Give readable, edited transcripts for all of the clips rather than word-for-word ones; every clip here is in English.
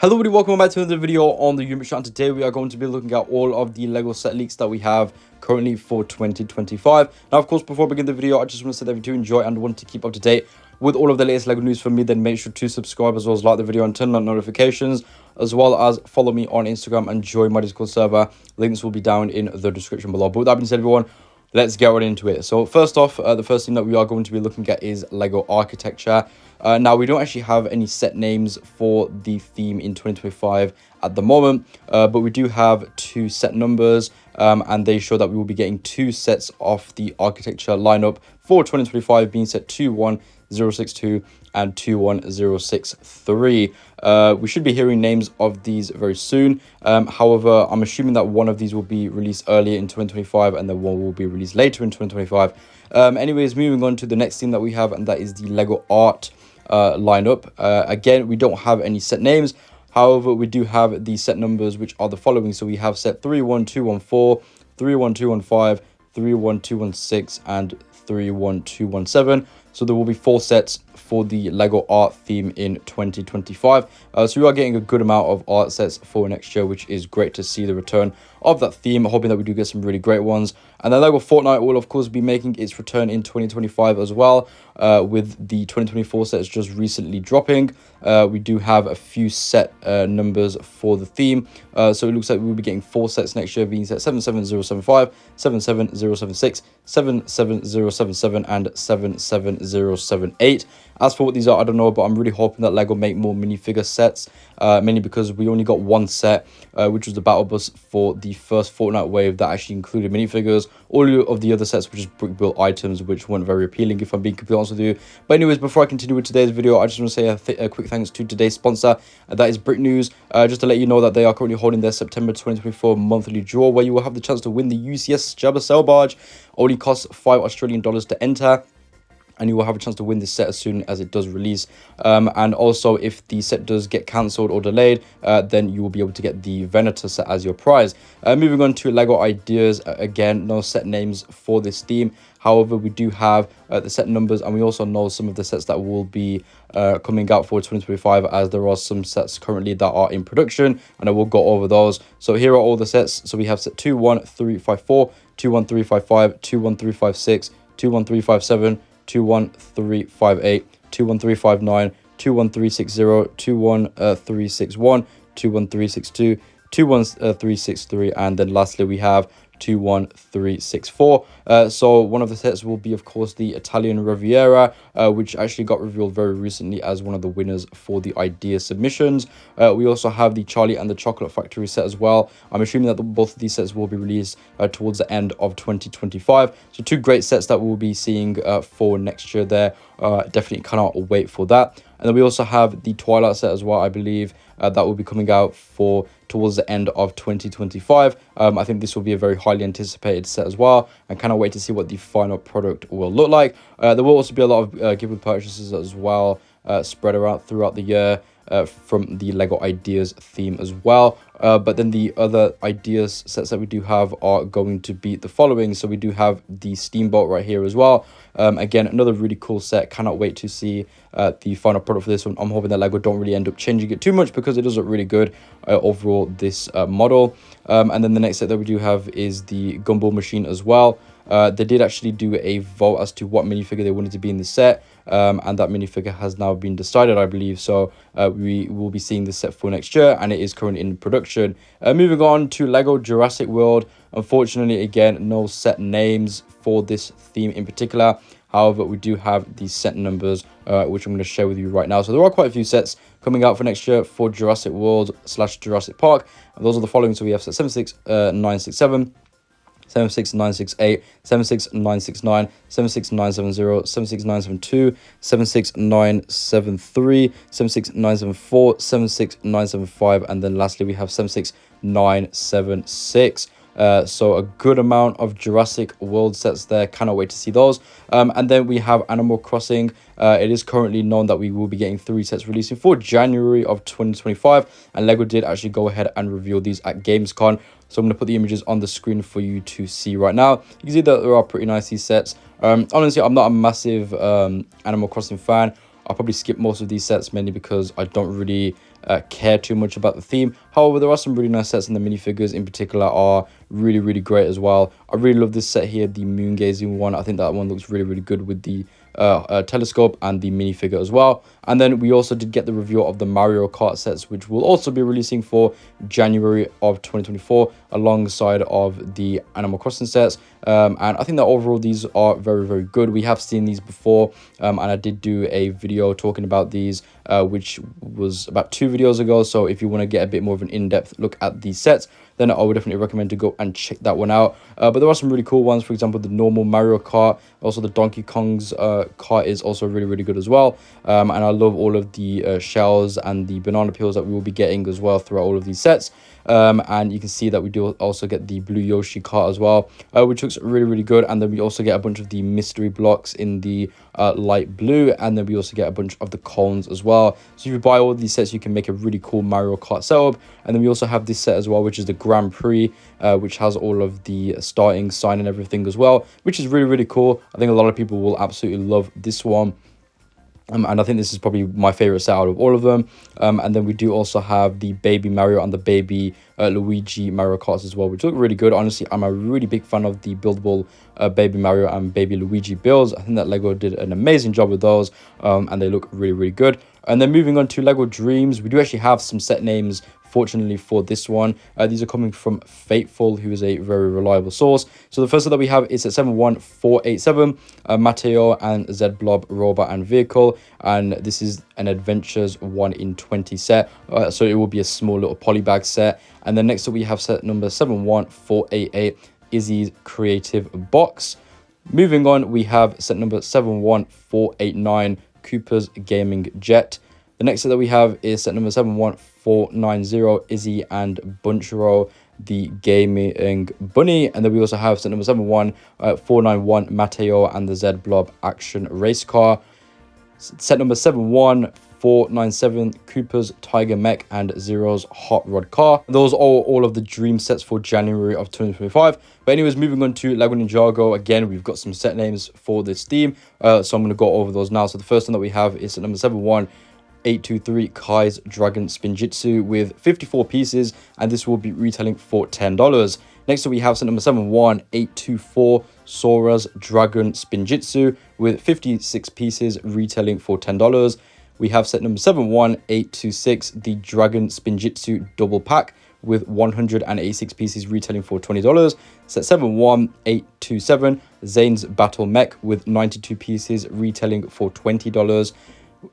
Hello everybody, welcome back to another video on the Unit channel. Today we are going to be looking at all of the Lego set leaks that we have currently for 2025. Now of course, before we begin the video, I just want to say that if you do enjoy and want to keep up to date with all of the latest Lego news from me, then make sure to subscribe as well as like the video and turn on notifications, as well as follow me on Instagram and join my Discord server. Links will be down in the description below. But with that being said, everyone, let's get right into it. So first off, the first thing that we are going to be looking at is Lego architecture. Now, we don't actually have any set names for the theme in 2025 at the moment, but we do have two set numbers, and they show that we will be getting two sets of the architecture lineup for 2025, being set 21062 and 21063. We should be hearing names of these very soon. However, I'm assuming that one of these will be released earlier in 2025 and then one will be released later in 2025. Anyways, moving on to the next thing that we have, and that is the Lego art lineup. Again, we don't have any set names. However, we do have the set numbers, which are the following. So we have set 31214, 31215, 31216, and 31217. So there will be 4 sets for the Lego art theme in 2025. So we are getting a good amount of art sets for next year, which is great to see the return of that theme. Hoping that we do get some really great ones. And then Lego Fortnite will of course be making its return in 2025 as well, with the 2024 sets just recently dropping. We do have a few set numbers for the theme. So it looks like we'll be getting 4 sets next year, being set 77075, 77076, 77077, and 77078. As for what these are, I don't know, but I'm really hoping that Lego make more minifigure sets, mainly because we only got one set, which was the Battle Bus for the first Fortnite wave that actually included minifigures. All of the other sets were just brick built items, which weren't very appealing, if I'm being completely honest with you. But anyways, before I continue with today's video, I just want to say a quick thanks to today's sponsor, that is Brick News. Just to let you know that they are currently holding their September 2024 monthly draw, where you will have the chance to win the UCS Jabba Sail Barge. Only costs $5 to enter, and you will have a chance to win this set as soon as it does release. And also, if the set does get cancelled or delayed, then you will be able to get the Venator set as your prize. Moving on to Lego ideas, again, no set names for this theme. However, we do have the set numbers, and we also know some of the sets that will be coming out for 2025, as there are some sets currently that are in production, and I will go over those. So here are all the sets. So we have set 21354, 21355, 21356, 21357, 21358, 21359, 21360, 21361, 21362, 21363, and then lastly we have 21364. So one of the sets will be, of course, the Italian Riviera, which actually got revealed very recently as one of the winners for the idea submissions. We also have the Charlie and the Chocolate Factory set as well. I'm assuming that both of these sets will be released towards the end of 2025. So 2 great sets that we'll be seeing for next year there. Definitely cannot wait for that. And then we also have the Twilight set as well, I believe, that will be coming out for towards the end of 2025. I think this will be a very highly anticipated set as well, and cannot wait to see what the final product will look like. There will also be a lot of giveaway purchases as well, spread around throughout the year, from the Lego Ideas theme as well. But then the other Ideas sets that we do have are going to be the following. So we do have the Steamboat right here as well. Again, another really cool set. Cannot wait to see the final product for this one. I'm hoping that Lego don't really end up changing it too much, because it does look really good overall, this model. And then the next set that we do have is the Gumball machine as well. They did actually do a vote as to what minifigure they wanted to be in the set, and that minifigure has now been decided, I believe. So we will be seeing this set for next year, and it is currently in production. Moving on to Lego Jurassic World. Unfortunately, again, no set names for this theme in particular. However, we do have the set numbers, which I'm going to share with you right now. So there are quite a few sets coming out for next year for Jurassic World / Jurassic Park. And those are the following. So we have set 76967, 76968, 76969, 76970, 76972, 76973, 76974, 76975, and then lastly we have 76976. So a good amount of Jurassic World sets there. Cannot wait to see those. And then we have Animal Crossing. It is currently known that we will be getting 3 sets releasing for January of 2025, and Lego did actually go ahead and reveal these at Gamescom. So I'm going to put the images on the screen for you to see right now. You can see that there are pretty nice, these sets. Honestly, I'm not a massive Animal Crossing fan. I'll probably skip most of these sets, mainly because I don't really care too much about the theme. However, there are some really nice sets, and the minifigures in particular are really great as well. I really love this set here, the moon gazing one. I think that one looks really good with the telescope and the minifigure as well. And then we also did get the review of the Mario Kart sets, which will also be releasing for January of 2024 alongside of the Animal Crossing sets. And I think that overall these are very good. We have seen these before, and I did do a video talking about these, which was about 2 videos ago. So if you want to get a bit more of an in-depth look at these sets, then I would definitely recommend to go and check that one out. But there are some really cool ones. For example, the normal Mario Kart, also the Donkey Kong's kart is also really good as well. And I love all of the shells and the banana peels that we will be getting as well throughout all of these sets. And you can see that we do also get the blue Yoshi kart as well, which looks really good. And then we also get a bunch of the mystery blocks in the light blue, and then we also get a bunch of the cones as well. So if you buy all of these sets, you can make a really cool Mario Kart setup. And then we also have this set as well, which is the Grand Prix, which has all of the starting sign and everything as well, which is really cool. I think a lot of people will absolutely love this one. And I think this is probably my favorite set out of all of them. And then we do also have the baby Mario and the baby Luigi Mario Karts as well, which look really good. Honestly, I'm a really big fan of the buildable baby Mario and baby Luigi builds. I think that Lego did an amazing job with those, and they look really good. And then moving on to Lego Dreams, we do actually have some set names, fortunately, for this one. These are coming from Faithful, who is a very reliable source. So the first set that we have is at 71487, Matteo and Z Blob Robot and Vehicle, and this is an Adventures 1 in 20 set, so it will be a small little polybag set. And then next up we have set number 71488, Izzy's Creative Box. Moving on, we have set number 71489, Cooper's Gaming Jet. The next set that we have is set number 71490, Izzy and Bunchero, the Gaming Bunny. And then we also have set number 71491, Matteo and the Z Blob Action Race Car. Set number 71497, Cooper's Tiger Mech and Zero's Hot Rod Car. Those are all of the dream sets for January of 2025. But anyways, moving on to Lego Ninjago. Again, we've got some set names for this theme, so I'm going to go over those now. So the first one that we have is set number 71823, Kai's Dragon Spinjitzu with 54 pieces, and this will be retailing for $10. Next up we have set number 71824, Sora's Dragon Spinjitzu with 56 pieces, retailing for $10. We have set number 71826, the Dragon Spinjitzu Double Pack with 186 pieces, retailing for $20. Set 71827, Zane's Battle Mech with 92 pieces, retailing for $20.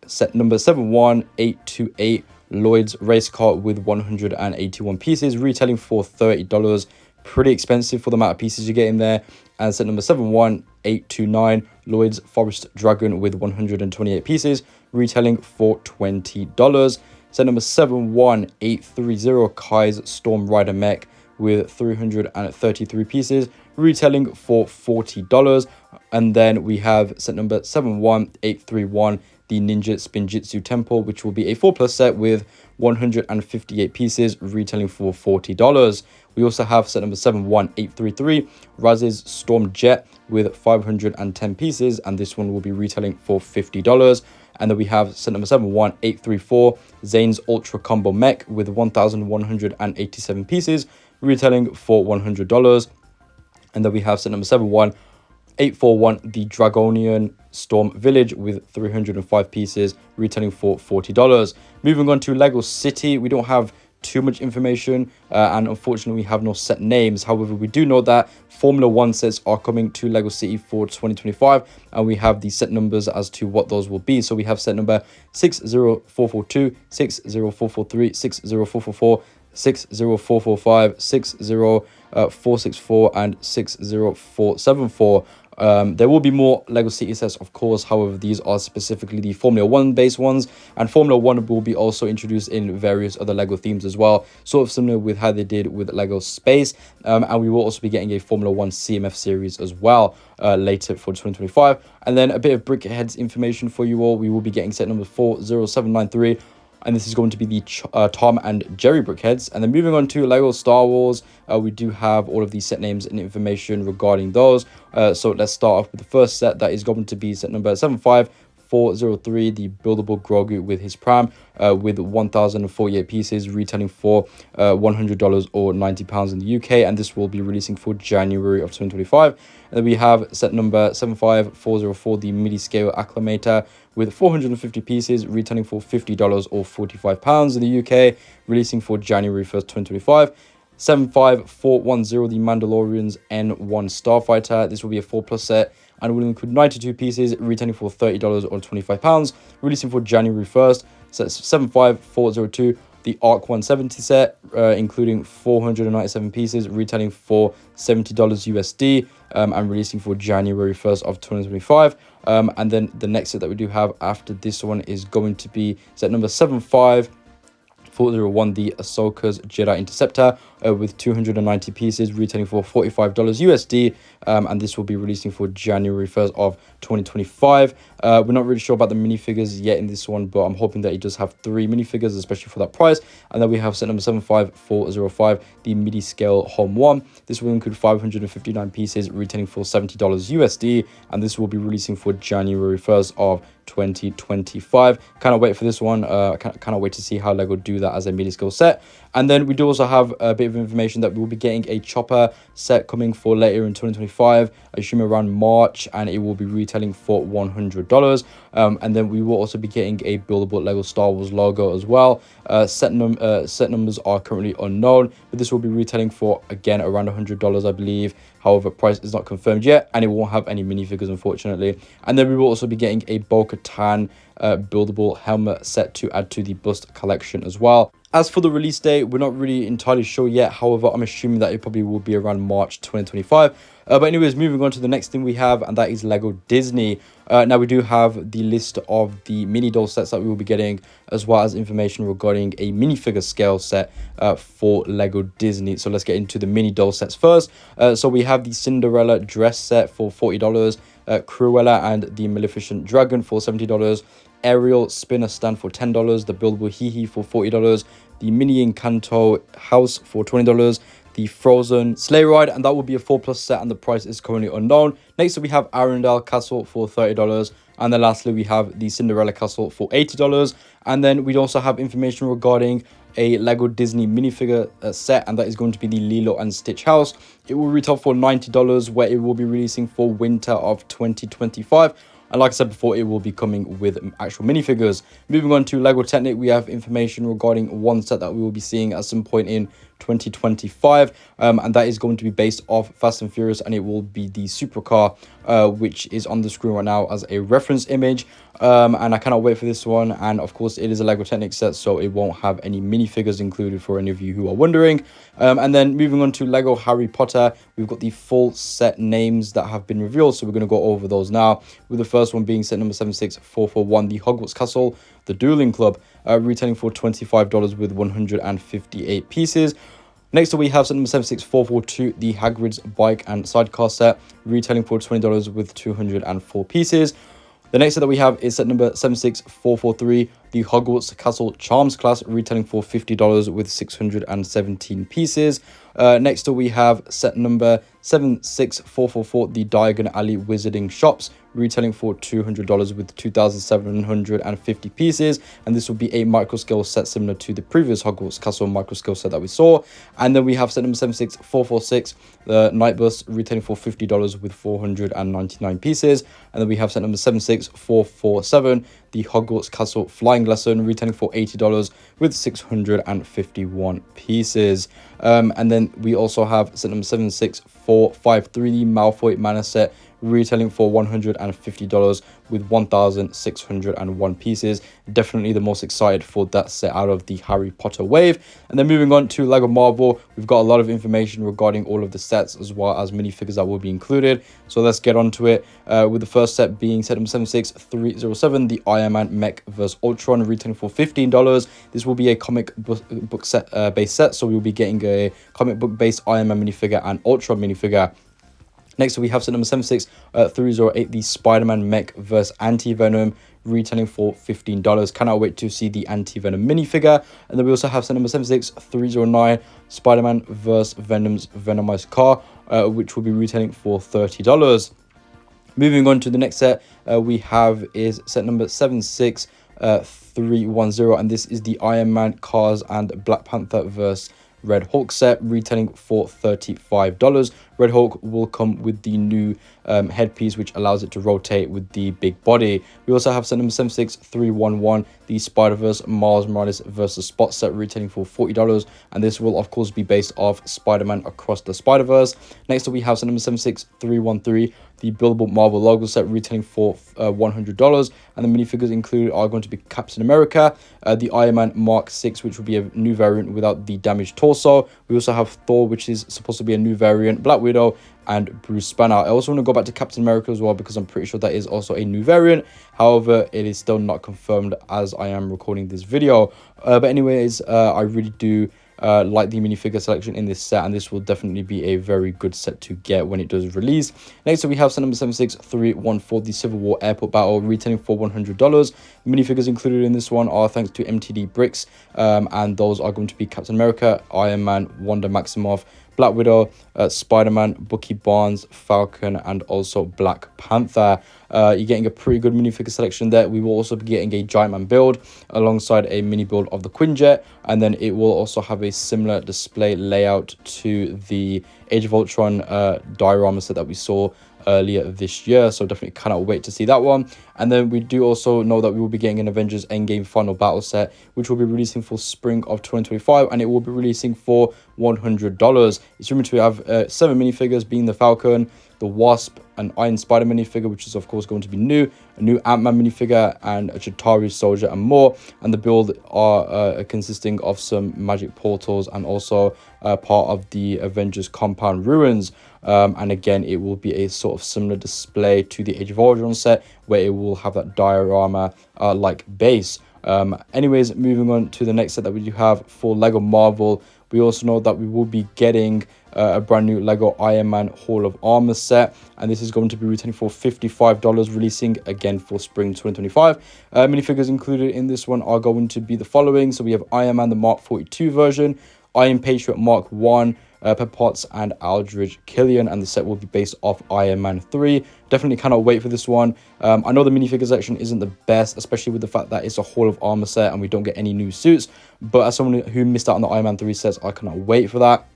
Set number 71828, Lloyd's Race Car with 181 pieces, retailing for $30. Pretty expensive for the amount of pieces you get in there. And set number 71829, Lloyd's Forest Dragon with 128 pieces, retailing for $20. Set number 71830, Kai's Storm Rider Mech with 333 pieces, retailing for $40. And then we have set number 71831, the Ninja Spinjitzu Temple, which will be a 4+ set with 158 pieces, retailing for $40. We also have set number 71833, Raz's Storm Jet with 510 pieces, and this one will be retailing for $50. And then we have set number 71834, Zane's Ultra Combo Mech with 1,187 pieces, retailing for $100. And then we have set number 71841, the Dragonian Storm Village with 305 pieces, retailing for $40. Moving on to Lego City, we don't have too much information, and unfortunately we have no set names. However, we do know that Formula 1 sets are coming to Lego City for 2025, and we have the set numbers as to what those will be. So we have set number 60442, 60443, 60444, 60445, 60464, and 60474. There will be more Lego City sets, of course. However, these are specifically the Formula 1 based ones, and Formula 1 will be also introduced in various other Lego themes as well, sort of similar with how they did with Lego Space. And we will also be getting a Formula 1 CMF series as well later for 2025. And then a bit of Brickheads information for you all. We will be getting set number 40793, and this is going to be the Tom and Jerry Brickheads. And then moving on to Lego Star Wars, we do have all of these set names and information regarding those. So let's start off with the first set. That is going to be set number 754 75403, the buildable Grogu with his Pram, with 1,048 pieces, retailing for $100 or £90 in the UK, and this will be releasing for January of 2025. And then we have set number 75404, the MIDI scale acclimator, with 450 pieces, retailing for $50 or £45 in the UK, releasing for January 1st, 2025. 75410, the Mandalorian's N1 Starfighter. This will be a 4+ set and will include 92 pieces, retailing for $30 or £25, releasing for January 1st. So 75402, the Arc 170 set, including 497 pieces, retailing for $70 USD, and releasing for January 1st of 2025. And then the next set that we do have after this one is going to be set number 75401, the Ahsoka's Jedi Interceptor, with 290 pieces, retailing for $45 USD, and this will be releasing for January 1st of 2025. We're not really sure about the minifigures yet in this one, but I'm hoping that it does have 3 minifigures, especially for that price. And then we have set number 75405, the MIDI scale Home 1. This will include 559 pieces, retailing for $70 USD, and this will be releasing for January 1st of 2025. Cannot wait for this one. Cannot wait to see how Lego do that as a MIDI scale set. And then we do also have a bit of information that we'll be getting a Chopper set coming for later in 2025, I assume around March, and it will be retailing for $100. And then we will also be getting a buildable Lego Star Wars logo as well. Set numbers are currently unknown, but this will be retailing for, again, around $100, I believe. However, price is not confirmed yet, and it won't have any minifigures, unfortunately. And then we will also be getting a Bo-Katan buildable helmet set to add to the bust collection as well. As for the release date, we're not really entirely sure yet. However, I'm assuming that it probably will be around March 2025. But anyways, moving on to the next thing we have, and that is Lego Disney. Now, we do have the list of the mini doll sets that we will be getting, as well as information regarding a minifigure scale set for Lego Disney. So let's get into the mini doll sets first. So we have the Cinderella dress set for $40, Cruella and the Maleficent Dragon for $70, Ariel spinner stand for $10, the buildable Hee for $40, the mini Encanto house for $20, the Frozen sleigh ride, and that will be a 4+ set, and the price is currently unknown. Next we have Arendelle Castle for $30, and then lastly we have the Cinderella Castle for $80. And then we also have information regarding a Lego Disney minifigure set, and that is going to be the Lilo and Stitch house. It will retail for $90, where it will be releasing for winter of 2025. And like I said before, it will be coming with actual minifigures. Moving on to Lego Technic, we have information regarding one set that we will be seeing at some point in 2025, and that is going to be based off Fast and Furious, and it will be the supercar, which is on the screen right now as a reference image. And I cannot wait for this one. And of course, it is a Lego Technic set, so it won't have any minifigures included for any of you who are wondering. And then moving on to Lego Harry Potter, we've got the full set names that have been revealed, so we're going to go over those now, with the first one being set number 76441, the Hogwarts Castle, the Dueling Club, retailing for $25 with 158 pieces. Next up, we have set number 76442, the Hagrid's Bike and Sidecar set, retailing for $20 with 204 pieces. The next set that we have is set number 76443, the Hogwarts Castle Charms class, retailing for $50 with 617 pieces. Next up, we have set number 76444, the Diagon Alley Wizarding Shops, retailing for $200 with 2,750 pieces. And this will be a microscale set similar to the previous Hogwarts Castle microscale set that we saw. And then we have set number 76446, the Night Bus, retailing for $50 with 499 pieces. And then we have set number 76447, the Hogwarts Castle Flying Lesson, retailing for $80 with 651 pieces. And then we also have set number 76453, the Malfoy Manor set, retailing for $150 with 1,601 pieces. Definitely the most excited for that set out of the Harry Potter wave. And then moving on to Lego Marvel, we've got a lot of information regarding all of the sets, as well as minifigures that will be included. So let's get on to it, with the first set being set number 76307, the Iron Man Mech vs Ultron, retailing for $15. This will be a comic book set based set, so we will be getting a comic book based Iron Man minifigure and Ultron minifigure. Next, we have set number 76308, the Spider-Man Mech vs Anti-Venom, retailing for $15. Cannot wait to see the Anti-Venom minifigure. And then we also have set number 76309, Spider-Man vs Venom's Venomized car, which will be retailing for $30. Moving on to the next set we have is set number 76310, and this is the Iron Man, Cars, and Black Panther vs. Red Hulk set, retailing for $35. Red Hulk will come with the new headpiece, which allows it to rotate with the big body. We also have set number 76311, the Spider-Verse Miles Morales versus Spot set, retailing for $40, and this will of course be based off Spider-Man Across the Spider-Verse. Next up we have set number 76313, the buildable Marvel logo set, retailing for $100, and the minifigures included are going to be Captain America, the Iron Man Mark 6, which will be a new variant without the damaged torso. We also have Thor, which is supposed to be a new variant, Black Widow, and Bruce Banner. I also want to go back to Captain America as well, because I'm pretty sure that is also a new variant. However, it is still not confirmed as I am recording this video. But anyways, I really do like the minifigure selection in this set, and this will definitely be a very good set to get when it does release. Next up we have set number 76314, the Civil War Airport Battle, retailing for $100. Minifigures included in this one are thanks to MTD Bricks, and those are going to be Captain America, Iron Man, Wanda Maximoff, Black Widow, Spider-Man, Bucky Barnes, Falcon, and also Black Panther. You're getting a pretty good minifigure selection there. We will also be getting a Giant Man build alongside a mini build of the Quinjet, and then it will also have a similar display layout to the Age of Ultron diorama set that we saw earlier this year, so definitely cannot wait to see that one. And then we do also know that we will be getting an Avengers Endgame Final Battle set, which will be releasing for spring of 2025, and it will be releasing for $100. It's rumored to have 7 minifigures, being the Falcon, the Wasp, an Iron Spider minifigure, which is of course going to be new, a new Ant-Man minifigure, and a Chitauri soldier, and more. And the build are consisting of some magic portals and also part of the Avengers compound ruins. And again, it will be a sort of similar display to the Age of Ultron set, where it will have that diorama like base. Anyways, moving on to the next set that we do have for Lego Marvel, we also know that we will be getting a brand new Lego Iron Man Hall of Armor set, and this is going to be retailing for $55, releasing again for spring 2025. Minifigures included in this one are going to be the following. So we have Iron Man, the Mark 42 version, Iron Patriot Mark 1, Pepper Potts, and Aldridge Killian, and the set will be based off Iron Man 3. Definitely cannot wait for this one. I know the minifigure section isn't the best, especially with the fact that it's a Hall of Armor set and we don't get any new suits, but as someone who missed out on the Iron Man 3 sets, I cannot wait for that.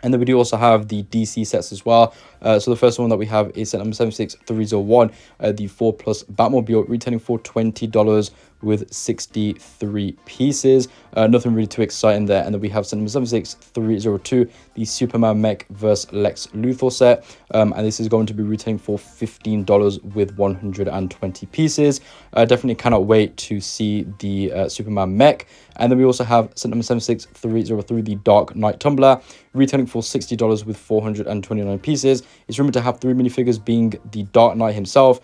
And then we do also have the DC sets as well. So the first one that we have is set number 76301, the 4+ Batmobile, retailing for $20 with 63 pieces. Nothing really too exciting there. And then we have set number 76302, the Superman Mech vs. Lex Luthor set. And this is going to be retailing for $15 with 120 pieces. Definitely cannot wait to see the Superman Mech. And then we also have set number 76303, the Dark Knight Tumbler, retailing for $60 with 429 pieces. It's rumored to have 3 minifigures, being the Dark Knight himself,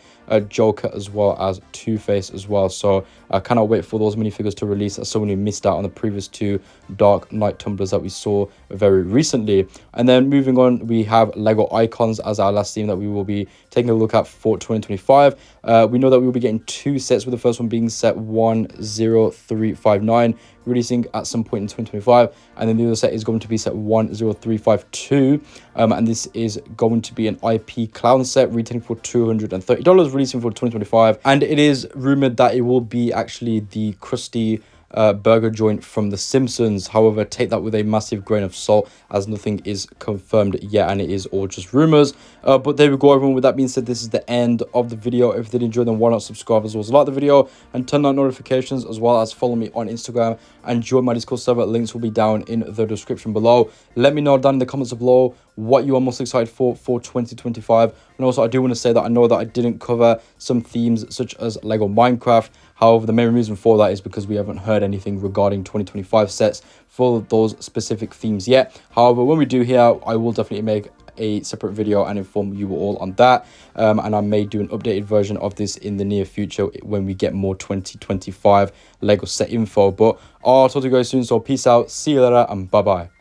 Joker, as well as Two-Face as well. So I cannot wait for those minifigures to release, as someone who missed out on the previous 2 Dark Knight tumblers that we saw very recently. And then moving on, we have Lego Icons as our last theme that we will be taking a look at for 2025. We know that we will be getting 2 sets, with the first one being set 10359, releasing at some point in 2025, and then the other set is going to be set 10352, and this is going to be an IP clown set, retailing for $230, releasing for 2025. And it is rumored that it will be actually the Krusty burger joint from The Simpsons. However, take that with a massive grain of salt, as nothing is confirmed yet and it is all just rumors. But there we go, everyone. With that being said, this is the end of the video. If you did enjoy, then why not subscribe as well as like the video and turn on notifications, as well as follow me on Instagram and join my Discord server. Links will be down in the description below. Let me know down in the comments below what you are most excited for 2025. And also, I do want to say that I know that I didn't cover some themes such as Lego Minecraft. However, the main reason for that is because we haven't heard anything regarding 2025 sets for those specific themes yet. However, when we do here, I will definitely make a separate video and inform you all on that. And I may do an updated version of this in the near future when we get more 2025 Lego set info. But I'll talk to you guys soon. So peace out, see you later, and bye-bye.